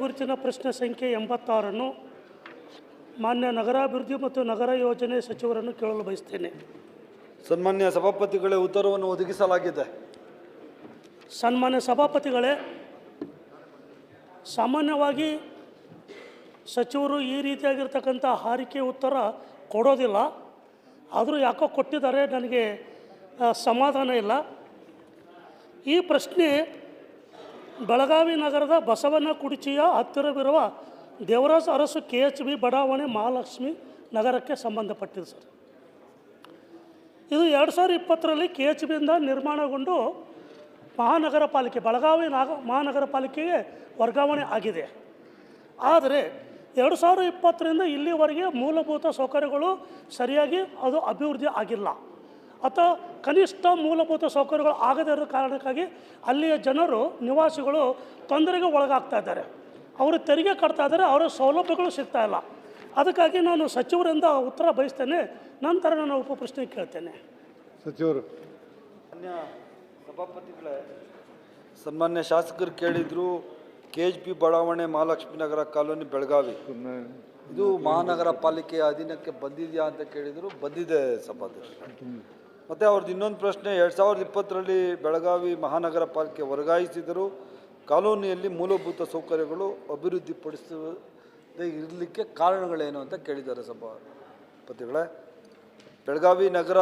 ಗುರುತಿನ ಪ್ರಶ್ನೆ ಸಂಖ್ಯೆ 86 ಮಾನ್ಯ ನಗರಾಭಿವೃದ್ಧಿ ಮತ್ತು ನಗರ ಯೋಜನೆ ಸಚಿವರನ್ನು ಕೇಳಲು ಬಯಸುತ್ತೇನೆ. ಸನ್ಮಾನ್ಯ ಸಭಾಪತಿಗಳೇ, ಉತ್ತರವನ್ನು ಒದಗಿಸಲಾಗಿದೆ. ಸನ್ಮಾನ್ಯ ಸಭಾಪತಿಗಳೇ, ಸಾಮಾನ್ಯವಾಗಿ ಸಚಿವರು ಈ ರೀತಿಯಾಗಿರ್ತಕ್ಕಂಥ ಹಾರಿಕೆ ಉತ್ತರ ಕೊಡೋದಿಲ್ಲ. ಆದರೂ ಯಾಕೋ ಕೊಟ್ಟಿದ್ದಾರೆ, ನನಗೆ ಸಮಾಧಾನ ಇಲ್ಲ. ಈ ಪ್ರಶ್ನೆ ಬೆಳಗಾವಿ ನಗರದ ಬಸವನ ಕುಡಿಚಿಯ ಹತ್ತಿರವಿರುವ ದೇವರಾಜ ಅರಸು KHB ಬಡಾವಣೆ ಮಹಾಲಕ್ಷ್ಮಿ ನಗರಕ್ಕೆ ಸಂಬಂಧಪಟ್ಟಿದೆ ಸರ್. ಇದು 2020ರಲ್ಲಿ KHBಯಿಂದ ನಿರ್ಮಾಣಗೊಂಡು ಮಹಾನಗರ ಪಾಲಿಕೆ ಬೆಳಗಾವಿ ಮಹಾನಗರ ಪಾಲಿಕೆಗೆ ವರ್ಗಾವಣೆ ಆಗಿದೆ. ಆದರೆ 2020ರಿಂದ ಇಲ್ಲಿವರೆಗೆ ಮೂಲಭೂತ ಸೌಕರ್ಯಗಳು ಸರಿಯಾಗಿ ಅದು ಅಭಿವೃದ್ಧಿ ಆಗಿಲ್ಲ, ಅಥವಾ ಕನಿಷ್ಠ ಮೂಲಭೂತ ಸೌಕರ್ಯಗಳು ಆಗದೇ ಇರೋ ಕಾರಣಕ್ಕಾಗಿ ಅಲ್ಲಿಯ ಜನರು ನಿವಾಸಿಗಳು ತೊಂದರೆಗೆ ಒಳಗಾಗ್ತಾ ಇದ್ದಾರೆ. ಅವರು ತೆರಿಗೆ ಕಟ್ತಾ ಇದ್ದಾರೆ, ಅವರ ಸೌಲಭ್ಯಗಳು ಸಿಗ್ತಾ ಇಲ್ಲ. ಅದಕ್ಕಾಗಿ ನಾನು ಸಚಿವರಿಂದ ಉತ್ತರ ಬಯಸ್ತೇನೆ. ನಂತರ ನಾನು ಪ್ರಶ್ನೆ ಕೇಳ್ತೇನೆ. ಸಚಿವರು. ಮಾನ್ಯ ಸಭಾಪತಿಗಳೇ, ಸನ್ಮಾನ್ಯ ಶಾಸಕರು ಕೇಳಿದ್ರು KHB ಬಡಾವಣೆ ಮಹಾಲಕ್ಷ್ಮಿ ನಗರ ಕಾಲೋನಿ ಬೆಳಗಾವಿ ಇದು ಮಹಾನಗರ ಪಾಲಿಕೆಯ ಅಧೀನಕ್ಕೆ ಬಂದಿದೆಯಾ ಅಂತ ಕೇಳಿದರು. ಬಂದಿದೆ ಸಭಾಧ್ಯಕ್ಷರು. ಮತ್ತು ಅವ್ರದ್ದು ಇನ್ನೊಂದು ಪ್ರಶ್ನೆ, 2020ರಲ್ಲಿ ಬೆಳಗಾವಿ ಮಹಾನಗರ ಪಾಲಿಕೆ ವರ್ಗಾಯಿಸಿದರು, ಕಾಲೋನಿಯಲ್ಲಿ ಮೂಲಭೂತ ಸೌಕರ್ಯಗಳು ಅಭಿವೃದ್ಧಿಪಡಿಸದೇ ಇರಲಿಕ್ಕೆ ಕಾರಣಗಳೇನು ಅಂತ ಕೇಳಿದ್ದಾರೆ ಸಭಾಪತಿಗಳೇ. ಬೆಳಗಾವಿ ನಗರ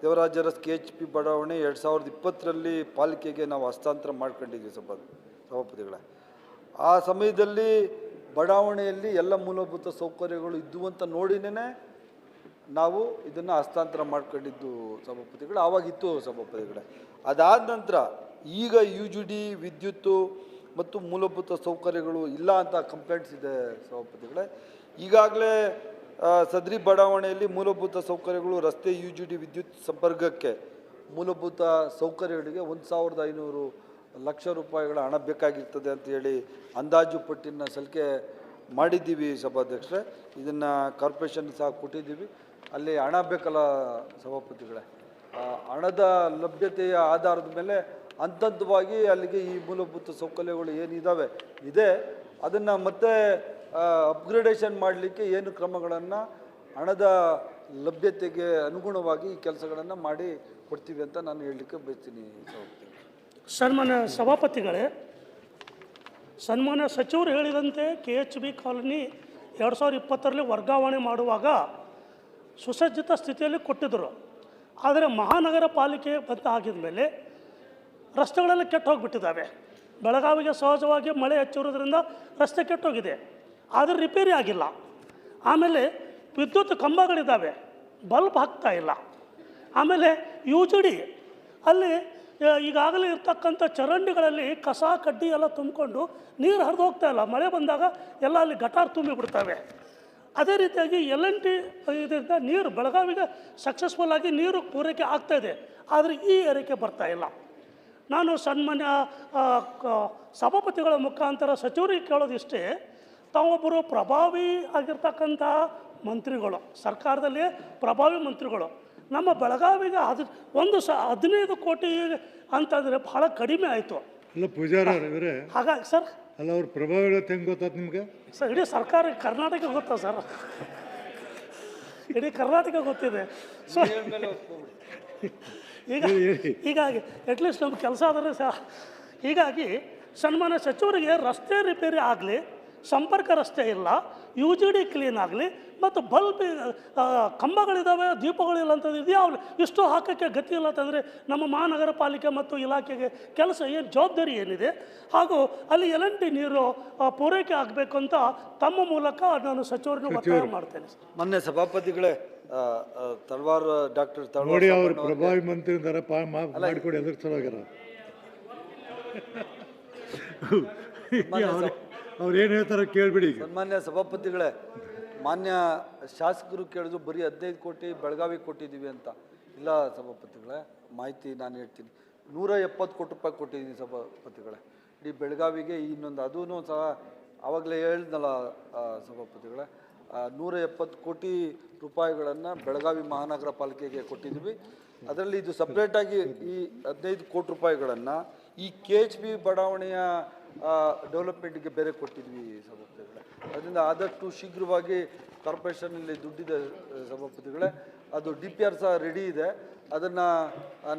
ದೇವರಾಜ ಅರಸು KHB ಬಡಾವಣೆ 2020ರಲ್ಲಿ ಪಾಲಿಕೆಗೆ ನಾವು ಹಸ್ತಾಂತರ ಮಾಡ್ಕೊಂಡಿದ್ವಿ ಸಭಾಪತಿಗಳೇ. ಆ ಸಮಯದಲ್ಲಿ ಬಡಾವಣೆಯಲ್ಲಿ ಎಲ್ಲ ಮೂಲಭೂತ ಸೌಕರ್ಯಗಳು ಇದ್ದು ಅಂತ ನೋಡಿನೇ ನಾವು ಇದನ್ನು ಹಸ್ತಾಂತರ ಮಾಡ್ಕೊಂಡಿದ್ದು ಸಭಾಪತಿಗಳು. ಆವಾಗಿತ್ತು ಸಭಾಪತಿಗಳೇ. ಅದಾದ ನಂತರ ಈಗ UGD ವಿದ್ಯುತ್ತು ಮತ್ತು ಮೂಲಭೂತ ಸೌಕರ್ಯಗಳು ಇಲ್ಲ ಅಂತ ಕಂಪ್ಲೇಂಟ್ಸ್ ಇದೆ ಸಭಾಪತಿಗಳೇ. ಈಗಾಗಲೇ ಸದ್ರಿ ಬಡಾವಣೆಯಲ್ಲಿ ಮೂಲಭೂತ ಸೌಕರ್ಯಗಳು, ರಸ್ತೆ, UGD ವಿದ್ಯುತ್ ಸಂಪರ್ಕಕ್ಕೆ ಮೂಲಭೂತ ಸೌಕರ್ಯಗಳಿಗೆ 1,500 ಲಕ್ಷ ರೂಪಾಯಿಗಳ ಹಣ ಬೇಕಾಗಿರ್ತದೆ ಅಂತ ಹೇಳಿ ಅಂದಾಜು ಪಟ್ಟಿನ ಸಲ್ಲಿಕೆ ಮಾಡಿದ್ದೀವಿ ಸಭಾಧ್ಯಕ್ಷರೇ. ಇದನ್ನು ಕಾರ್ಪೊರೇಷನ್ ಸಹ ಕೊಟ್ಟಿದ್ದೀವಿ. ಅಲ್ಲಿ ಹಣ ಬೇಕಲ್ಲ ಸಭಾಪತಿಗಳೇ. ಹಣದ ಲಭ್ಯತೆಯ ಆಧಾರದ ಮೇಲೆ ಹಂತವಾಗಿ ಅಲ್ಲಿಗೆ ಈ ಮೂಲಭೂತ ಸೌಕರ್ಯಗಳು ಏನಿದ್ದಾವೆ ಅದನ್ನು ಮತ್ತೆ ಅಪ್ಗ್ರೇಡೇಷನ್ ಮಾಡಲಿಕ್ಕೆ ಏನು ಕ್ರಮಗಳನ್ನು ಹಣದ ಲಭ್ಯತೆಗೆ ಅನುಗುಣವಾಗಿ ಈ ಕೆಲಸಗಳನ್ನು ಮಾಡಿ ಕೊಡ್ತೀವಿ ಅಂತ ನಾನು ಹೇಳಲಿಕ್ಕೆ ಬಯಸ್ತೀನಿ ಸಭಾಪತಿ. ಸನ್ಮಾನ್ಯ ಸಭಾಪತಿಗಳೇ, ಸನ್ಮಾನ್ಯ ಸಚಿವರು ಹೇಳಿದಂತೆ KHB ಕಾಲೋನಿ 2020ರಲ್ಲಿ ವರ್ಗಾವಣೆ ಮಾಡುವಾಗ ಸುಸಜ್ಜಿತ ಸ್ಥಿತಿಯಲ್ಲಿ ಕೊಟ್ಟಿದ್ದರು. ಆದರೆ ಮಹಾನಗರ ಪಾಲಿಕೆ ಬಂದ ಆಗಿದ ಮೇಲೆ ರಸ್ತೆಗಳೆಲ್ಲ ಕೆಟ್ಟು ಹೋಗಿಬಿಟ್ಟಿದ್ದಾವೆ. ಬೆಳಗಾವಿಗೆ ಸಹಜವಾಗಿ ಮಳೆ ಹೆಚ್ಚಿರೋದ್ರಿಂದ ರಸ್ತೆ ಕೆಟ್ಟೋಗಿದೆ, ಆದರೆ ರಿಪೇರಿ ಆಗಿಲ್ಲ. ಆಮೇಲೆ ವಿದ್ಯುತ್ ಕಂಬಗಳಿದ್ದಾವೆ, ಬಲ್ಬ್ ಹಾಕ್ತಾ ಇಲ್ಲ. ಆಮೇಲೆ UGD ಅಲ್ಲಿ ಈಗಾಗಲೇ ಇರ್ತಕ್ಕಂಥ ಚರಂಡಿಗಳಲ್ಲಿ ಕಸ ಕಡ್ಡಿ ಎಲ್ಲ ತುಂಬಿಕೊಂಡು ನೀರು ಹರಿದು ಹೋಗ್ತಾ ಇಲ್ಲ. ಮಳೆ ಬಂದಾಗ ಎಲ್ಲ ಅಲ್ಲಿ ಗಟಾರ್ ತುಂಬಿ ಬಿಡ್ತವೆ. ಅದೇ ರೀತಿಯಾಗಿ LNT ಇದರಿಂದ ನೀರು ಬೆಳಗಾವಿಗೆ ಸಕ್ಸಸ್ಫುಲ್ ಆಗಿ ನೀರು ಪೂರೈಕೆ ಆಗ್ತಾಯಿದೆ, ಆದರೆ ಈ ಏರಿಕೆ ಬರ್ತಾ ಇಲ್ಲ. ನಾನು ಸನ್ಮಾನ್ಯ ಸಭಾಪತಿಗಳ ಮುಖಾಂತರ ಸಚಿವರಿಗೆ ಕೇಳೋದಿಷ್ಟೇ, ತಾವೊಬ್ಬರು ಪ್ರಭಾವಿ ಆಗಿರ್ತಕ್ಕಂಥ ಮಂತ್ರಿಗಳು, ಸರ್ಕಾರದಲ್ಲಿ ಪ್ರಭಾವಿ ಮಂತ್ರಿಗಳು, ನಮ್ಮ ಬೆಳಗಾವಿಗೆ 15 ಕೋಟಿ ಅಂತಂದರೆ ಭಾಳ ಕಡಿಮೆ ಆಯಿತು. ಅಲ್ಲ ಪೂಜಾರ ಇವರೇ, ಹಾಗಾಗಿ ಸರ್ ಅಲ್ಲ ಅವ್ರ ಪ್ರಭಾವಗಳು ಹೆಂಗೆ ಗೊತ್ತಾಯ್ತು ನಿಮ್ಗೆ? ಸರ್ ಇಡೀ ಸರ್ಕಾರ ಕರ್ನಾಟಕ ಗೊತ್ತಾ ಸರ್? ಇಡೀ ಕರ್ನಾಟಕ ಗೊತ್ತಿದೆ. ಸೊ ಹೀಗಾಗಿ ಅಟ್ಲೀಸ್ಟ್ ನಮ್ಮ ಕೆಲಸ ಆದರೆ ಸಹ ಹೀಗಾಗಿ ಸನ್ಮಾನ್ಯ ಸಚಿವರಿಗೆ ರಸ್ತೆ ರಿಪೇರಿ ಆಗಲಿ, ಸಂಪರ್ಕ ರಸ್ತೆ ಇಲ್ಲ, UGD ಕ್ಲೀನ್ ಆಗಲಿ, ಮತ್ತು ಬಲ್ಬ್ ಕಂಬಗಳಿದ್ದಾವೆ, ದೀಪಗಳಿಲ್ಲ ಅಂತಂದು ಇದ್ಯಾವ ಇಷ್ಟು ಹಾಕೋಕ್ಕೆ ಗತಿ ಇಲ್ಲ ಅಂತಂದರೆ ನಮ್ಮ ಮಹಾನಗರ ಪಾಲಿಕೆ ಮತ್ತು ಇಲಾಖೆಗೆ ಕೆಲಸ ಏನು ಜವಾಬ್ದಾರಿ ಏನಿದೆ? ಹಾಗೂ ಅಲ್ಲಿ LNT ನೀರು ಪೂರೈಕೆ ಆಗಬೇಕು ಅಂತ ತಮ್ಮ ಮೂಲಕ ನಾನು ಸಚಿವರನ್ನು ಒತ್ತಾಯ ಮಾಡ್ತೇನೆ. ಮೊನ್ನೆ ಸಭಾಪತಿಗಳೇ, ತಳವಾರ್ ಡಾಕ್ಟರ್ ನೋಡಿ ಅವರು ಪ್ರಭಾವಿ ಮಂತ್ರಿ ಮಾಡಿಕೊಡಿ ಎದುರು ಚಲೋಗ್ಯಾರ. ಅವ್ರು ಏನು ಹೇಳ್ತಾರೆ ಕೇಳಿಬಿಡಿ. ಸನ್ಮಾನ್ಯ ಸಭಾಪತಿಗಳೇ, ಮಾನ್ಯ ಶಾಸಕರು ಕೇಳಿದ್ರು ಬರೀ 15 ಕೋಟಿ ಬೆಳಗಾವಿಗೆ ಕೊಟ್ಟಿದ್ದೀವಿ ಅಂತ. ಇಲ್ಲ ಸಭಾಪತಿಗಳೇ, ಮಾಹಿತಿ ನಾನು ಹೇಳ್ತೀನಿ. 170 ಕೋಟಿ ರೂಪಾಯಿ ಕೊಟ್ಟಿದ್ದೀನಿ ಸಭಾಪತಿಗಳೇ ಇಡೀ ಬೆಳಗಾವಿಗೆ. ಇನ್ನೊಂದು ಅದೂ ಸಹ ಆವಾಗಲೇ ಹೇಳಿದ್ನಲ್ಲ ಸಭಾಪತಿಗಳೇ, 170 ಕೋಟಿ ರೂಪಾಯಿಗಳನ್ನು ಬೆಳಗಾವಿ ಮಹಾನಗರ ಪಾಲಿಕೆಗೆ ಕೊಟ್ಟಿದ್ದೀವಿ. ಅದರಲ್ಲಿ ಇದು ಸಪ್ರೇಟಾಗಿ ಈ 15 ಕೋಟಿ ರೂಪಾಯಿಗಳನ್ನು ಈ KHB ಬಡಾವಣೆಯ ಡೆವಲಪ್ಮೆಂಟ್ಗೆ ಬೇರೆ ಕೊಟ್ಟಿದ್ವಿ ಸಭಾಪತಿಗಳೇ. ಅದರಿಂದ ಆದಷ್ಟು ಶೀಘ್ರವಾಗಿ ಕಾರ್ಪೊರೇಷನಲ್ಲಿ ದುಡ್ಡಿದೆ ಸಭಾಪತಿಗಳೇ. ಅದು DPR ಸಹ ರೆಡಿ ಇದೆ. ಅದನ್ನು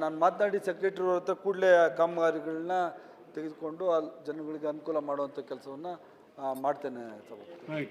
ನಾನು ಮಾತನಾಡಿ ಸೆಕ್ರೆಟರಿ ಅವ್ರ ಹತ್ರ ಕೂಡಲೇ ಕಾಮಗಾರಿಗಳನ್ನ ತೆಗೆದುಕೊಂಡು ಅಲ್ಲಿ ಜನಗಳಿಗೆ ಅನುಕೂಲ ಮಾಡುವಂಥ ಕೆಲಸವನ್ನು ಮಾಡ್ತೇನೆ ಸಭಾಪತಿ.